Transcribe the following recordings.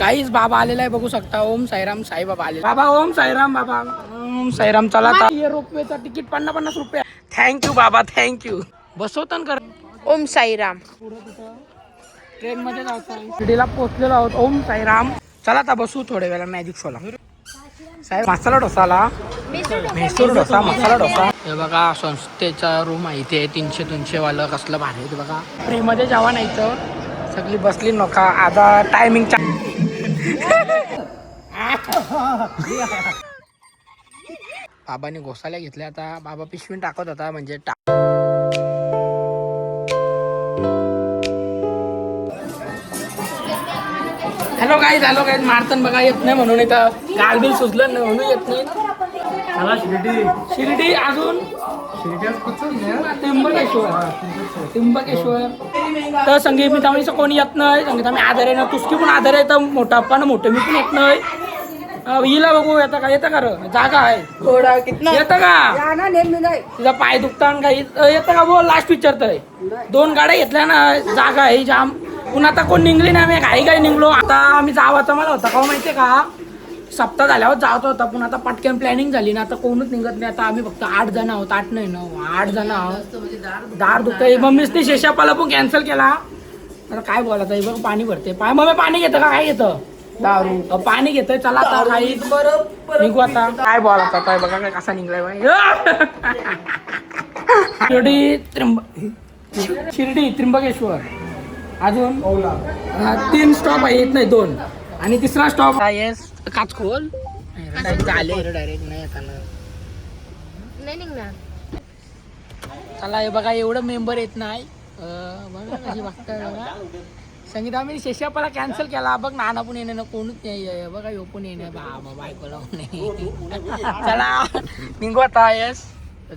काहीच बाबा आलेला आहे बघू शकता. ओम साईराम साई बाबा आले. बाबा ओम साईराम बाबा ओम साईराम. चला आता ये रोपवेचा तिकीट 50 रुपये. थँक्यू बाबा थँक्यू. बसवतन कर. ओम साईराम. ट्रेन मध्ये जायचं. शिर्डीला पोहोचलेलो आहोत. ओम साईराम. चला आता बसू थोड्या वेळा मॅजिक शोला. साहेब मसाला डोसाला म्हैसूर डोसा मसाला डोसा. हे बघा संस्थेचा रूम आहे इथे 300 वालं कसलं भारी आहे बघा. फ्री मध्ये जावा नाही तर सगळी बसली नका आता टायमिंगच्या. बाबाने घोसाल्या घेतल्या. आता बाबा पिशवी टाकत होता म्हणजे हॅलो गाईज मारतन बघा येत नाही म्हणून इथं गालबिल सुचलं नाही म्हणून येत नाही. शिर्डी अजून त्र्यंबकेश्वर तर संगीत मी कोणी येत नाही. संगीत आम्ही आधार आहे ना तुझकी पण आधार आहे तर मोठा पण मोठे मी पण येत नाही. हिला बघू येतं का येतं का र जागा आहे थोडा येतं का तुझा पाय दुखता काही येतं का बोल. लास्ट विचारतोय 2 गाड्या घेतल्या ना जागा आहे जाम. पुन्हा आता कोण निघली नाही. आम्ही काही निघलो. आता आम्ही जावाचा मला होता का माहितीये का सप्ताह झाल्यावर जावत होता. पण आता पटकन प्लॅनिंग झाली ना आता कोणच निघत नाही. आता आम्ही फक्त 8 जण आहोत. 8 नाही 9 8 जण आहोत. दार दुखतंय. मम्मीच ते शेषापाला पण कॅन्सल केला. आता काय बोलायचं बघ पाणी भरते पाय. मग पाणी घेतं का काय घेतं दारू पाणी घेतोय. चला आता काही निघू आता. काय बोलायचं काय बघा काय कसा निघलाय बाई. शिर्डी त्र्यंबकेश्वर अजून 3 स्टॉप आहे. येत नाही 2 आणि 3रा स्टॉप आहे काचखोल. आले डायरेक्ट नाही येताना नाही निघणार. चला हे बघा एवढं मेंबर येत नाही. बघा कशी बघताय बघा. संगीत आम्ही शेषापाला कॅन्सल केला. बघ नाना पण येणे ना कोणच नाही बघा यो पण येणे बाबा बायकोला नाही. चला निघू आता. येस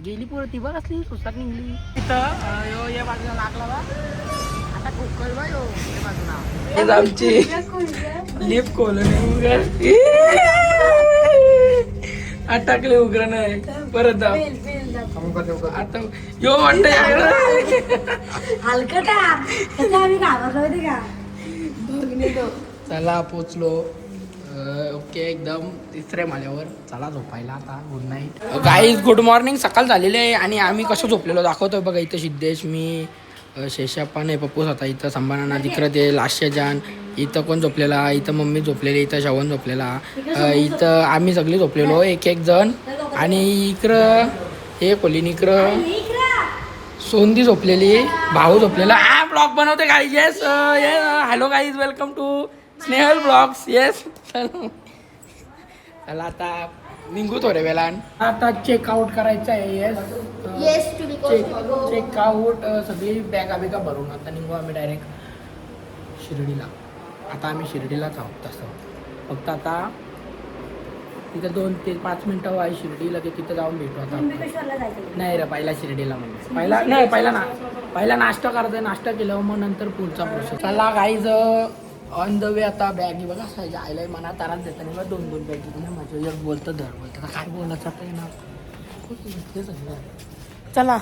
गेली पुढे ती बघ असली सुसाट निघली तिथं या बाजूला लागला बा. आता कोकल बा यो या बाजूला आमची लिप कॉलनी अटकले उग्र नाही परत जा आता यो म्हणत चला पोचलो. ओके एकदम 3ऱ्या माळ्यावर. चला झोपायला आता. Good night guys. Good morning. सकाळ झालेली आहे आणि आम्ही कसं झोपलेलो दाखवतोय बघा. इथं सिद्धेश मी शेषाप्पा नाही पप्पूस होता इथं. संभाळणा तिकडं ते लास्यजान. इथं कोण झोपलेला. इथं मम्मी झोपलेली. इथं श्रवण झोपलेला. इथं आम्ही सगळे झोपलेलो एक जण. आणि इकडं हे खोलीन इकडं सोंदी झोपलेली. भाऊ झोपलेला. ब्लॉग बनवते guys. Yes hello guys welcome to Snehal blogs. Yes चला आता निघू थोड्या वेळा. आता चेकआउट करायचं आहे. येस चेकआउट सगळी बॅगा बिगा भरून आता निघू आम्ही डायरेक्ट शिर्डीला. आता आम्ही शिर्डीलाच आहोत तसं. फक्त आता तिथं 2 ते 5 मिनटं आहे शिर्डीला. ते तिथं जाऊन भेटू आता. नाही रे पहिला शिर्डीला म्हणजे पहिला नाश्ता करायचा. नाश्ता केल्यावर मग नंतर पुढचा प्रोसेस. चला गाईज ऑन द वे. आता बॅगी बघा सायच्या आयला मना तारात देताना बघा 2 बॅगी ना माझं एक बोलतं धर बोलतं काय बोलायचं आता ना. चला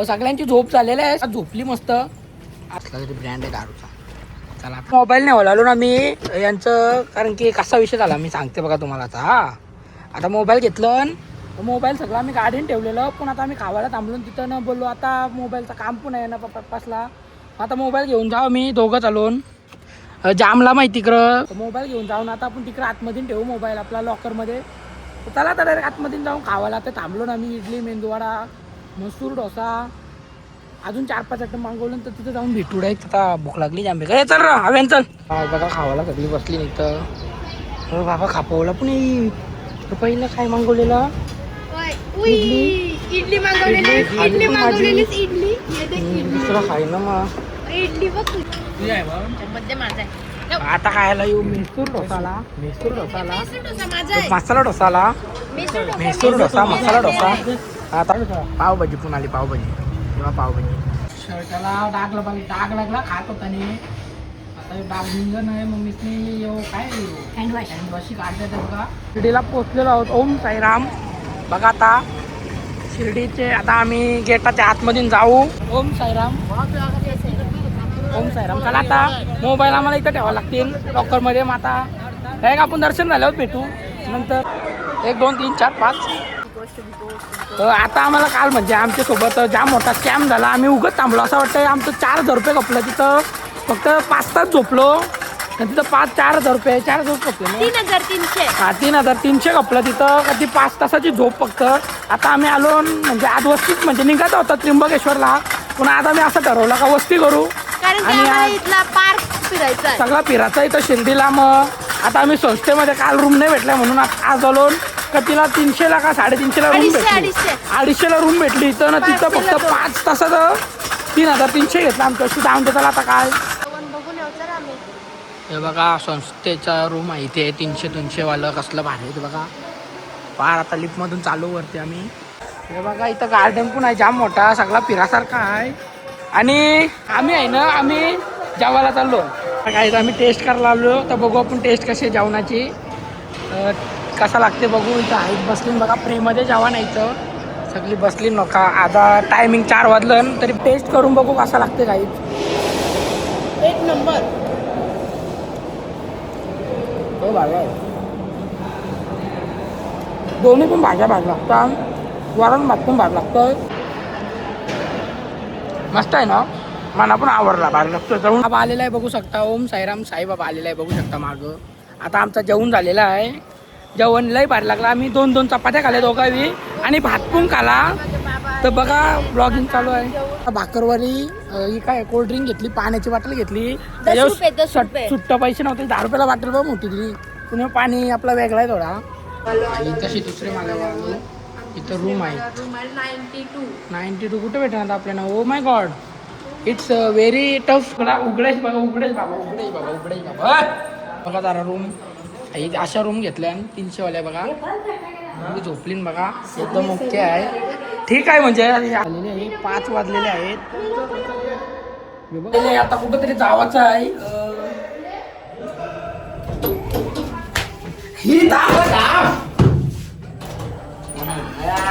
सगळ्यांची झोप झालेली आहे. झोपली मस्त. असला तरी ब्रँड आहे दारूचा. चला मोबाईल नाही बोलावलो ना मी यांचं कारण की कसा विषय झाला मी सांगते बघा तुम्हाला. आता मोबाईल घेतलं. मोबाईल सगळं आम्ही गाडीने ठेवलेलं. पण आता आम्ही खावायला थांबलो तिथं न बोललो. आता मोबाईलचं काम पण आहे ना पप्पासला. आता मोबाईल घेऊन जाऊ मी दोघं चालून जामला माहिती तिकडं. मोबाईल घेऊन जाऊन आता आपण तिकडं आतमध्ये ठेवू मोबाईल आपला लॉकरमध्ये. चला आता डायरेक्ट आतमध्ये जाऊन खावायला. आता थांबलो ना मी. इडली मेंदूवडा म्हैसूर डोसा अजून 4-5 आयटम मागवलं तर तिथं जाऊन भेटू डायरेक्ट. आता भूक लागली जांबे काय चल रा हवेन चल. बघा खावायला सगळी बसली नाही तर बाबा खापवला पण पहिलं काय मागवलेलं इडली मागवलेली. दुसरं खाय ना मग आता खायला येऊ म्हैसूर डोसाला. मसाला डोसाला म्हैसूर डोसा मसाला डोसा. आता पावभाजी पण आली. पावभाजी किंवा पावभाजी शर्टाला डाग लागला खात होता नाही. आता डाग निघलं नाही मम्मीने काय हँडवॉश काढतात बघा. शिर्डीला पोहोचलेलो आहोत. ओम साईराम. बघा आता शिर्डीचे आता आम्ही गेटाच्या आतमधून जाऊ. ओम साईराम ओम साईराम. चला आता मोबाईल आम्हाला इथं ठेवावं लागतील लॉकरमध्ये. मग आता डायरेक्ट आपण दर्शन झाल्यावर भेटू नंतर. 1 2 3 4 5. आता आम्हाला काल म्हणजे आमच्यासोबत जाम मोठा स्कॅम झाला. आम्ही उगत थांबलो असं वाटतं. आमचं 4,000 रुपये खपलं तिथं. फक्त 5 तास झोपलो आणि तिथं 4,000 रुपये 4,000 खपले ना. 3,300. हा 3,300 खपलं तिथं. का ती 5 तासाची झोप फक्त. आता आम्ही आलो म्हणजे आज वस्तीत म्हणजे निघायचं होतं त्र्यंबकेश्वरला. पण आज आम्ही असं ठरवलं का वस्ती करू कारण की आणि आम्हाला आज इथला पार्क फिरायचा आहे. सगळा फिरायचा इथं शिर्डीला. मग आता आम्ही संस्थेमध्ये काल रूम नाही भेटल्या म्हणून आज आलो. का तिला 300ला का 350ला रूम भेटली. 250ला रूम भेटली इथं ना. तिथं फक्त 5 तासाचं 3,300 घेतलं आमच्या. जाऊन देताला आता काय. बघून येऊ चला आम्ही. हे बघा संस्थेचा रूम आहे इथे 300-300 वालं. कसलं भारी आहे ते बघा. फार आता लिफ्टमधून चालू वरती आम्ही. हे बघा इथं गार्डन पण आहे जाम मोठा. सगळा फिरासारखा आहे. आणि आम्ही आहे ना आम्ही जेवायला चाललो काय. आम्ही टेस्ट करायला आलो तर बघू आपण टेस्ट कशी आहे जेवणाची. कसा लागते बघू. इथं आहेत बसली बघा फ्रीमध्ये जेवण यायचं. सगळी बसली नका. आता टायमिंग 4 वाजलं तरी टेस्ट करून बघू कसा लागते काही. 1 नंबर. हो भाज्या आहे. दोन्ही पण भाज्या भाज लागतात. वरण भात पण भाज लागतं. मस्त आहे ना. मला पण आवडला भाज लागतो. जाऊन बाबा आलेला आहे बघू शकता. ओम साईराम साईबाबा आलेला आहे बघू शकता मागं. आता आमचा जेवण झालेला आहे. जेवण लई भारी लागला. आम्ही 2-2 चपात्या खाल्ल्या दोघांनी आणि भात पण खाला. तर बघा ब्लॉगिंग चालू आहे. भाकरवाली ही काय कोल्ड्रिंक घेतली. पाण्याची बाटली घेतली. 10 रुपये. सुट्ट पैसे नव्हते. 10 रुपयाला बाटल बघ मोठी दिली. पुन्हा पाणी आपला वेगळा आहे थोडा. तशी दुसरी मला इथं रूम आहे 92. कुठे भेटणार आता आपल्याला. Oh my god it's very tough. उघडेच बघा. उघडेच बाबा. बघा जरा रूम अशा रूम घेतल्या 300 वाल्या बघा. मी झोपलीन बघा. एकदम ओके आहे. ठीक आहे म्हणजे आलेले आहे. 5 वाजलेले आहेत. आता कुठंतरी जावाचं आहे. ही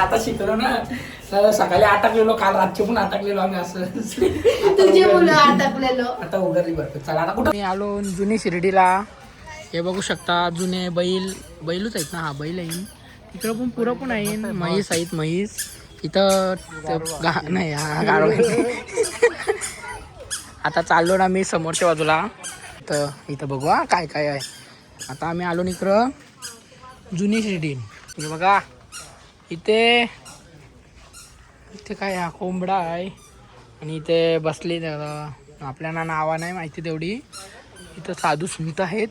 आता शिकलो ना. सकाळी अटकलेलो. काल रात्री पण अटकलेलो आम्ही असं. तुझे मुलं अटकलेलो. आता उघडली बरं. चला आता कुठं मी आलो जुनी शिर्डीला. हे बघू शकता जुने बैलच आहेत ना. हा बैल आहे. तिकडं पण पुरं पण आहे. म्हैस आहेत म्हैस. इथं नाही हा गाडो. आता चाललो ना मी समोरच्या बाजूला. तर इथं बघू हा काय काय आहे. आता आम्ही आलो इकडं जुनी शिर्डी. हे बघा इथे काय हा कोंबडा आहे. आणि इथे बसली आपल्याला नावा नाही माहिती तेवढी. इथं साधू संत आहेत.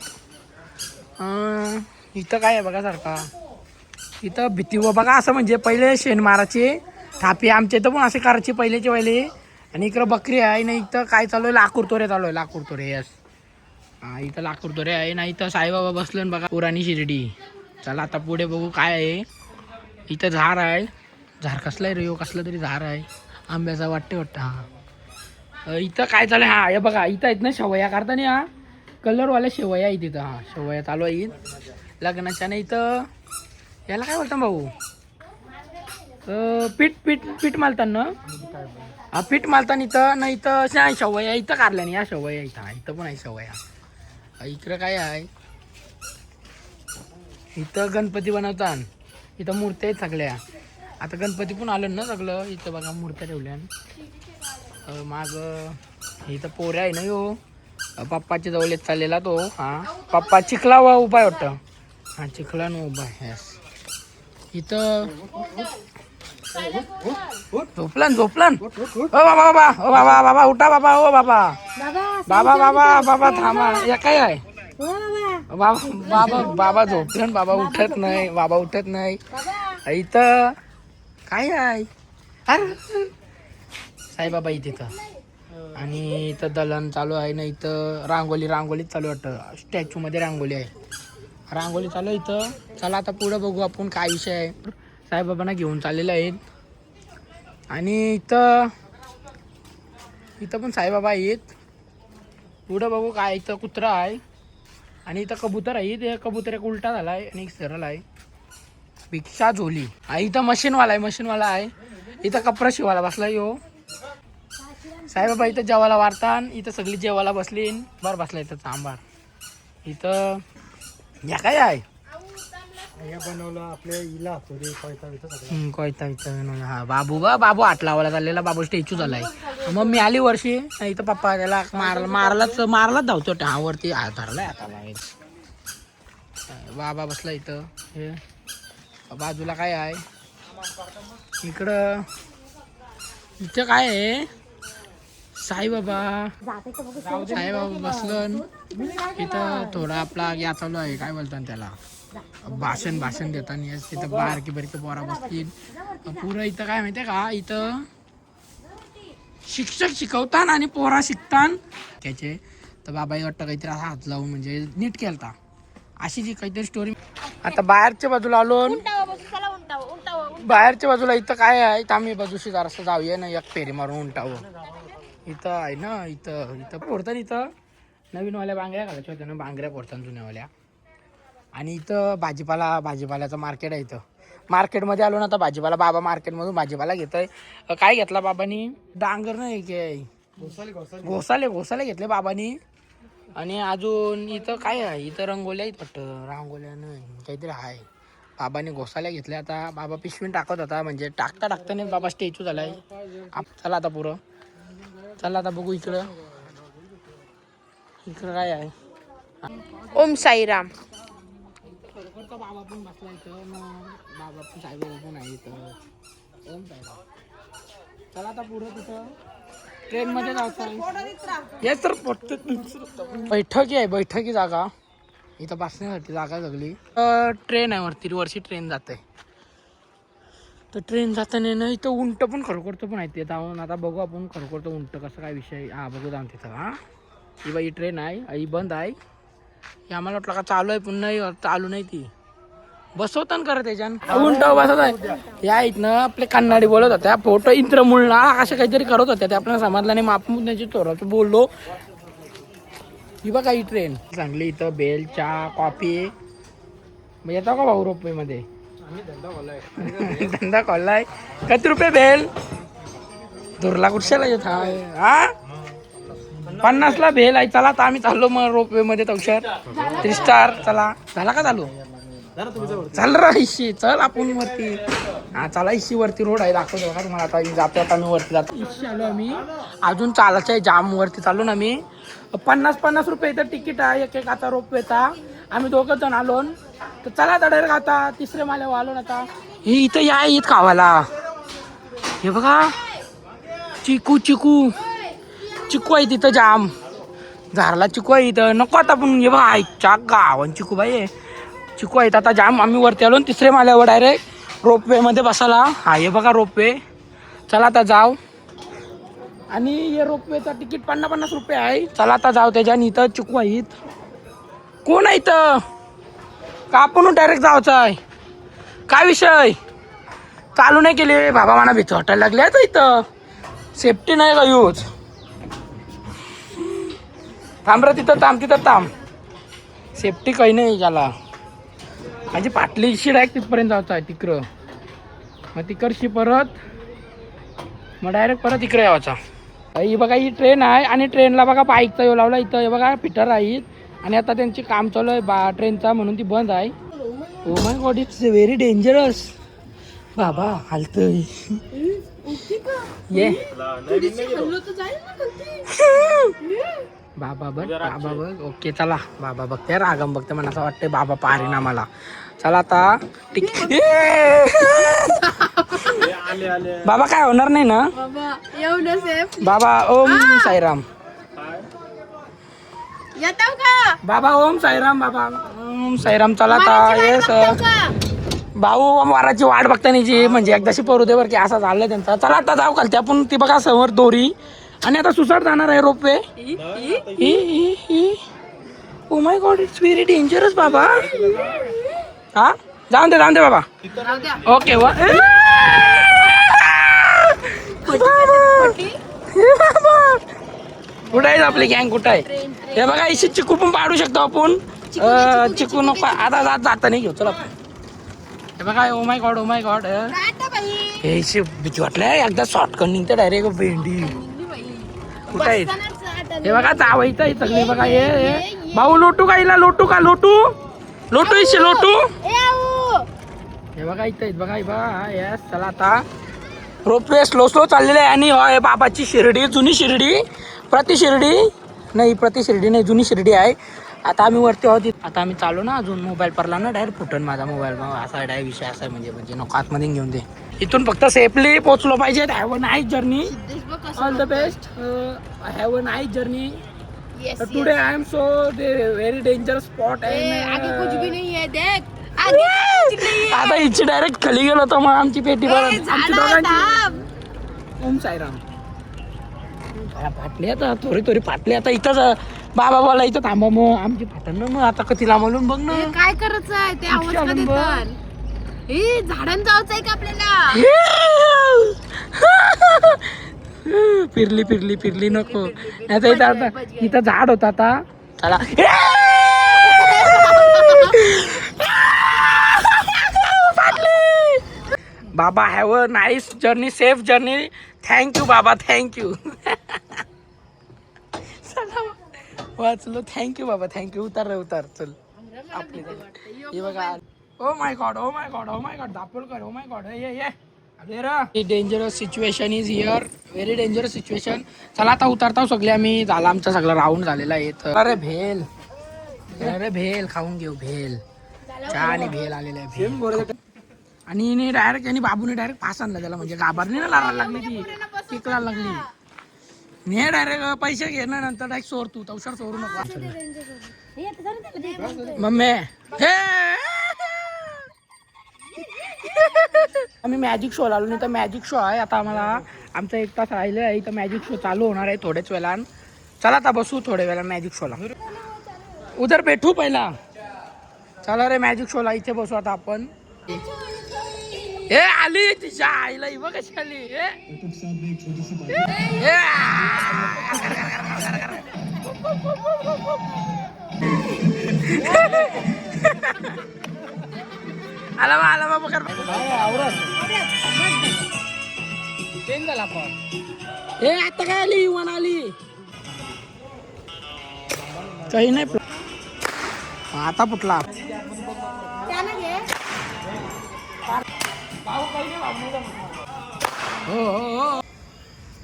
इथं काय आहे बघा सारखा. इथं भीती व बघा असं म्हणजे पहिले शेण माराचे थापी आमच्या इथं पण असे करायचे पहिलेचे पहिले. आणि इकडं बकरी आहे ना. इथं काय चालू आहे लाकूरतोरे चालू आहे. लाकूरतोरे यस. हा इथं लाकूरतोरे आहे ना. इथं साईबाबा बसलं बघा. पुराणी शिर्डी. चला आता पुढे बघू काय आहे. इथं झाड आहे. झाड कसलं आहे रे. कसलं तरी झाड आहे. आंब्याचा वाटतं. हा इथं काय चालू आहे. हा हे बघा इथं आहेत ना शेवया करताना. हा कलरवाल्या शेवया आहेत इथं. हा शेवया चालू आहेत लग्नाच्या. नाही इथं याला काय बोलता भाऊ. पीठ मालताना. हा पीठ मालताना इथं नाही. इथं नाही शेवया इथं काढल्या नाही. या शेवया इथं. इथं पण आहे शेवया. इकडं काय आहे. इथं गणपती बनवतात. इथं मूर्त्या आहेत सगळ्या. आता गणपती पण आलं ना सगळं. इथं बघा मूर्त्या ठेवल्या. माग इथं पोऱ्या आहे ना. यो पप्पाच्या जवळ चाललेला तो. हा पप्पा चिखला उभा आहे वाटतं. हा चिखला न उभा आहे. यस. इथं झोपलन ओ बाबा उठा बाबा. ओ बाबा थांबा. या काय आहे बाबा झोपलन. बाबा उठत नाही. इथं काय आहे. अरे साईबाबा इथं. आणि इथं दलन चालू आहे ना. इथं रांगोली चालू वाटतं. स्टॅच्यू मध्ये रांगोली आहे. रांगोली चालू इथं. चला आता पुढे बघू आपण काय विषय आहे. साईबाबांना घेऊन चाललेले आहेत. आणि इथं पण साईबाबा आहेत. पुढं बघू काय. इथं कुत्रा आहे. आणि इथं कबूतर आहे. ते कबूतर एक उलटा झाला आहे आणि एक सरळ आहे. भिक्षा झोली. इथं मशीनवाला आहे. इथं कपडा शिवायला बसला. यो साईबाबा इथं जेवायला वारतान, इथं सगळी जेवायला बसली. बरं बसला इथं चांबार. इथं या काय आहे बनवलं आपल्या इला कोयता इथं. हा बाबू बाबू आठ लावायला चाललेला. बाबू स्टॅच्यू झालाय. मग मी आली वर्षी इथं पप्पा त्याला मारलाच धावतो हा वरती धरलाय आता. बाबा बसला इथं. हे बाजूला काय आहे इकडं. इथं काय आहे साईबाबा बसलं इथं. थोडा आपला या चालू आहे काय बोलतात त्याला भाषण देताना. तिथं बारकी पोरा बसतील पुरं. इथं काय माहितीये का इथं शिक्षक शिकवतात आणि पोरा शिकतात त्याचे. तर बाबा वाटतं काहीतरी हात लावून म्हणजे नीट केलता अशी जी काहीतरी स्टोरी. आता बाहेरच्या बाजूला आलो. बाहेरच्या बाजूला इथं काय आहे तर आम्ही बाजूशी जरासं जाऊया ना. एक फेरी मारून उंटावं इथं आहे ना. इथं पोरतात. इथं नवीनवाल्या बांगड्या घालायच्या होत्या ना. बांगड्या पोरतात जुन्यावाल्या. आणि इथं भाजीपाल्याचं मार्केट आहे. इथं मार्केटमध्ये आलो ना. आता भाजीपाला बाबा मार्केटमधून भाजीपाला घेतोय. काय घेतला बाबांनी डांगर नाही की घोसाले घेतले बाबांनी. आणि अजून इथं काय आहे इथं रंगोल्या आहेत वाटतं. रांगोल्या नाही काहीतरी आहे. बाबांनी घोसाल्या घेतल्या. आता बाबा पिशवीन टाकत होता म्हणजे टाकता बाबा स्टॅच्यू झालाय. चला आता पुरं चला आता बघू इकडं काय आहे. ओम साईराम. खरोखरचा बाबा पण बसला इथं. मग बाबा पण साईबाबा पण आहे इथं. ओम साईराम. चला आता पुरं तिथं ट्रेन मध्ये जायचं. हे तर बैठकी जागा इथं बसण्यासाठी जागा सगळी. ट्रेन आहे वरची ट्रेन जाते. तर ट्रेन जाताना ना इथं उंट पण खरोखरचं पण आहे. ते जाऊन आता बघू आपण खरोखरचं उंट कसं काय विषय. हा बघू जाऊन तिथं. हा ही बाई ट्रेन आहे. ही बंद आहे. हे आम्हाला वाटलं का चालू आहे पण नाही चालू नाही. ती बसवता करत त्याच्यान उंट बसत आहे. या इथनं आपले कन्नाडी बोलत होत्या फोटो इंद्रमुळला असं काहीतरी करत होत्या. ते आपल्याला समजलं नाही. मापून त्याची थोडंसं बोललो. ही बघा ही ट्रेन चांगली. इथं बेल चहा कॉफी येतो का भाऊ रुपये मध्ये. धंदा खोललाय. किती रुपये बेल धुरला कुठशाला येत हा 50ला भेल आहे. चला आता आम्ही चाललो मग रोपवे मध्ये तवशर 3 स्टार. चला झाला का चालू चाल रा इशी. चल आपण वरती. हा चला इशी वरती रोड आहे दाखवतो का तुम्हाला. आता जातो आता आम्ही वरती जातो. इशी आलो आम्ही. अजून चालायचं आहे जाम. वरती चाललो ना मी. 50 रुपये इथं तिकीट आहे एक आता रोपवेचा. आम्ही 2 जण आलो. तर चला आता डायरेक्ट आता 3ऱ्या माल्यावर आलो ना. आता हे इथं या येत खावाला. हे बघा चिकू आहे तिथं जाम. झारला चिकू आहे इथं. नको आता पण हे बघा आईच्या गावान चिकू बाई चिकू आहेत आता जाम. आम्ही वरती आलो 3ऱ्या माल्यावर डायरेक्ट रोपवे मध्ये बसायला. हा हे बघा रोपवे. चला आता जाऊ. आणि हे रोपवेचा तिकीट 50 रुपये आहे. चला आता जाऊ. त्याच्याने इथं चिकू आहेत. कोण आहे इथं का आपण डायरेक्ट जायचं आहे. काय विषय चालू नाही केले बाबा. मला भीती वाटायला लागली आहे. इथं सेफ्टी नाही का यूज. थांब रे तिथं थांब. सेफ्टी काही नाही त्याला. माझी पाटली डायरेक्ट तिथपर्यंत जायचं आहे तिकडं. मग तिकडशी परत मग डायरेक्ट परत इकडे यावायचा. ही बघा ही ट्रेन आहे. आणि ट्रेनला बघा बाईकचा येऊ लावला इथं. हे बघा फिटर आहेत. आणि आता त्यांची काम चालू आहे ट्रेनचा म्हणून ती बंद आहे. ओ my god it's very dangerous. बाबा हालतय ये बाबा बघ ओके चला. बाबा बघते रागम बघते मला असं वाटतंय बाबा पारे ना मला. चला आता बाबा काय होणार नाही ना बाबा. ओम साईराम बाबा. ओम साईराम बाबा. ओम साईराम. चला आता येस भाऊ वाराची वाट बघताना म्हणजे एकदाशी परू दे बरं की असं झालं त्यांचा. चला आता जाऊ खालते आपण. ती बघा समोर दोरी. आणि आता सुसाट जाणार आहे ropeway. O my god it's very dangerous बाबा. हा जाऊन दे बाबा. ओके कुठं आहे आपली गँग कुठं आहे. हे बघा इशी चिकू पण पाडू शकतो आपण. चिकू नको आता जाता नाही घेऊ. चला हे बघा. ओ माय गॉड हे भीती वाटलंय. एकदा शॉर्टकट निघते डायरेक्ट भेंडी. कुठे आहेत हे बघा जावायचं आहे सगळे बघा हे भाऊ लोटू का हिला लोटू का लोटू लोटू इशे लोटू हे बघा इथं बघा यस चला आता रोपवे स्लो स्लो चाललेले आहे आणि होय बाबाची शिर्डी जुनी शिर्डी प्रति शिर्डी नाही जुनी शिर्डी आहे. आता आम्ही वरती आहोत आता आम्ही चालू ना अजून मोबाईल परला ना डायरेक्ट फुटन माझा मोबाईल असा आहे विषय असा आहे म्हणजे नको आतमध्ये घेऊन दे इथून फक्त सेफली पोहोचलो पाहिजे. Have a nice journey all the best have a nice journey today I am so very dangerous spot आता इथे डायरेक्ट खाली गेलो तर मग आमची पेटी ओम साईराम फाटली आता थोडी फाटली आता इथंच बाबा बोला इथं थांबा मग आमची फाटण ना मग आता कधी लांबवून बघ ना काय करायचं आहे ते आवाज हे झाडांना जायचं आहे का आपल्याला फिरली नको आता इथं आता इथं झाड होता आता चला बाबा have a nice journey safe journey thank you बाबा थँक्यू वाचलो थँक्यू बाबा थँक्यू उतार चल आपली हे बघा oh my god Dapolkar oh my god ये dangerous situation is here very dangerous situation. चला आता उतरताव सगळे आम्ही झाला आमचा सगळा राऊंड झालेला आहे. अरे भेल खाऊन घेऊ भेल चहा आणि भेल आलेला आहे भेल. आणि डायरेक्ट आणि बाबूने डायरेक्ट फास आणला त्याला म्हणजे गाभारने ना लागायला लागली ती किकला लागली मी डायरेक्ट पैसे घे ना नंतर डायरेक्ट सोर तू तवसर सोडू नको मम्मी हे आम्ही मॅजिक शो आलो नाही तर मॅजिक शो आहे आता आम्हाला आमचा 1 तास राहिले आहे तर मॅजिक शो चालू होणार आहे थोड्याच वेळान. चला आता बसू थोड्या वेळा मॅजिक शोला उधर बैठू पहिला चला रे मॅजिक शोला इथे बसू आता आपण. हे आली तिच्या आईला इव कशी आली आला बघ झाला पण हे आता काय आली वन आली काही नाही आता फुटला हो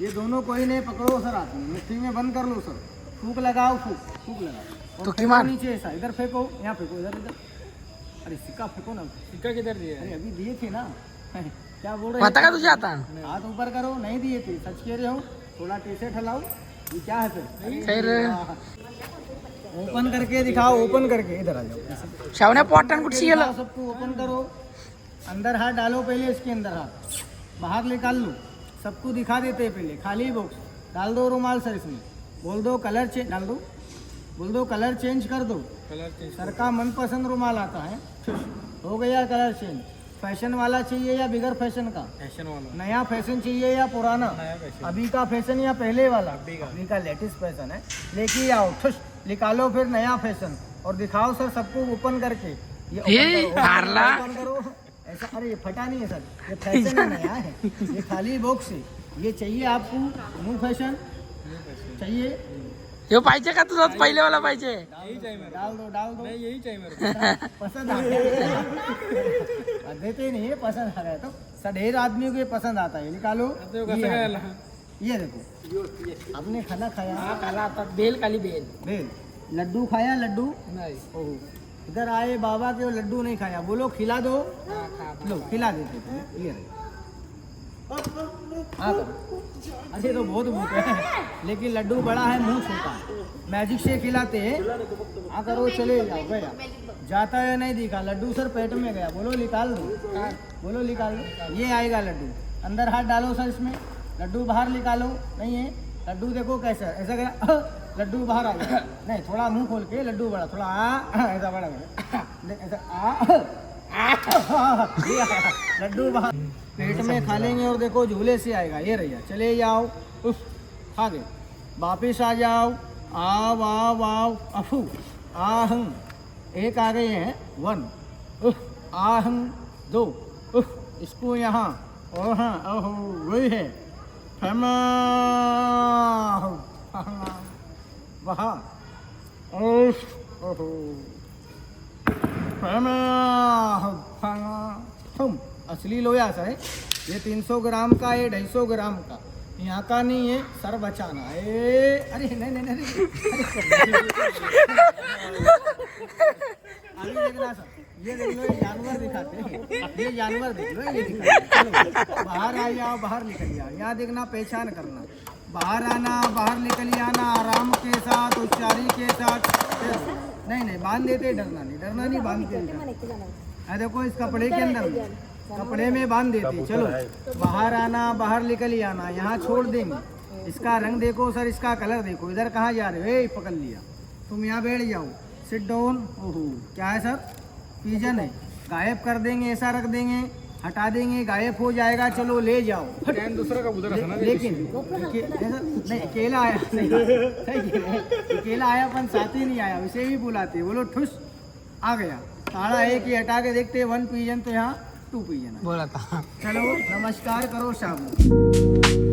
ये दोनों कोई नहीं पकड़ो सर हाथ में मिट्टी में बंद कर लो सर फूक लगाओ फूक लगाओ तो कीमान नीचे ऐसा इधर फेंको यहाँ फेंको इधर अरे सिक्का फेंको ना सिक्का किधर दिए अरे अभी दिए थे ना क्या बोल रहे पता का तुझे आता हाथ ऊपर करो नहीं दिए थे सच कह रहे हो थोड़ा टेसे ठलाओ ये क्या है फिर ओपन करके दिखाओ ओपन करके इधर आ जाओ शावण्या पॉटन कुठची गेलं सबको ओपन करो अंदर हाथ डालो पहले इसके अंदर हाथ बाहर निकाल लो सबको दिखा देते हैं पहले खाली बॉक्स डाल दो रुमाल सर इसमें बोल दो कलर चेंज डाल दो बोल दो कलर चेंज कर दो सर का मनपसंद रुमाल आता है हो गया कलर चेंज फैशन वाला चाहिए या बिगर फैशन का फॅशन वाला नया फैशन चाहिए या पुराना अभी का फैशन या पहले वाला अभी का लेटेस्ट फैशन है लेके आओ ठुश निकालो फिर नया फैशन और दिखाओ सर सबको ओपन करके ये ओपन करो ऐसा अरे ये फटा नहीं है सर ये फैशन है नया है ये खाली बॉक्स है ये चाहिए आपको न्यू फैशन चाहिए हे पाहिजे का तुझा पहिले वाला पाहिजे डाल दो नहीं यही चाहिए मेरे को पसंद आता है देते नहीं है पसंद आ रहा है तो सर ढेर आदमियों को ये पसंद आता है निकालो ये देखो आपने खाना खाया खाला आता बेल खाली बेल लड्डू खाया लड्डू नाही ओह इधर आए बाबा के लड्डू नहीं खाया बोलो खिला दो लो खिला देते थे ये हाँ अरे तो बहुत भूख है लेकिन लड्डू बड़ा है मुंह छोटा मैजिक से खिलाते हैं हाँ करो चले जाओ गया जाता है नहीं दिखा लड्डू सर पेट में गया बोलो निकाल दो ये आएगा लड्डू अंदर हाथ डालो सर इसमें लड्डू बाहर निकालो नहीं है लड्डू देखो कैसा ऐसा गया लड्डू बाहर आ गया नहीं थोड़ा मुंह खोल के लड्डू बड़ा थोड़ा ऐसा बड़ा ऐसा लड्डू बाहर पेट में खा लेंगे और देखो झूले से आएगा ये रहिए चले जाओ उफ खा गए वापिस आ जाओ आओ आओ आओ अफू आहं एक आ गए हैं 1 उफ आहं 2 उफ इसको यहाँ और हाँ ओहो वही है वहाँ ओहो हम असली लोयास है ये 300 ग्राम का है 250 ग्राम का यहाँ का नहीं है सर बचाना है अरे नहीं अभी देखना सर ये देख लो ये जानवर दिखाते हैं ये जानवर देख लो ये दिखाते चलो बाहर आ जाओ बाहर निकल जाओ यहाँ देखना पहचान करना बाहर आना बाहर निकल आना आराम के साथ होशियारी के साथ नहीं बांध देते डरना नहीं बांधते देखो इस कपड़े के अंदर कपड़े में बांध देते चलो बाहर आना बाहर निकल आना यहाँ छोड़ देंगे इसका रंग देखो सर इसका कलर देखो इधर कहाँ जा रहे हो पकड़ लिया तुम यहाँ बैठ जाओ सिट डाउन ओहो क्या है सर पिजन है गायब कर देंगे ऐसा रख देंगे हटा देंगे गायब हो जाएगा चलो ले जाओ दूसरा कबूतर लेकिन नहीं अकेला आया सही अकेला आया अपन साथी नहीं आया उसे भी बुलाते बोलो ठुस आ गया ताड़ा है कि हटा के देखते 1 पिजन तो यहाँ 2 पिजन बोला था चलो नमस्कार करो शाम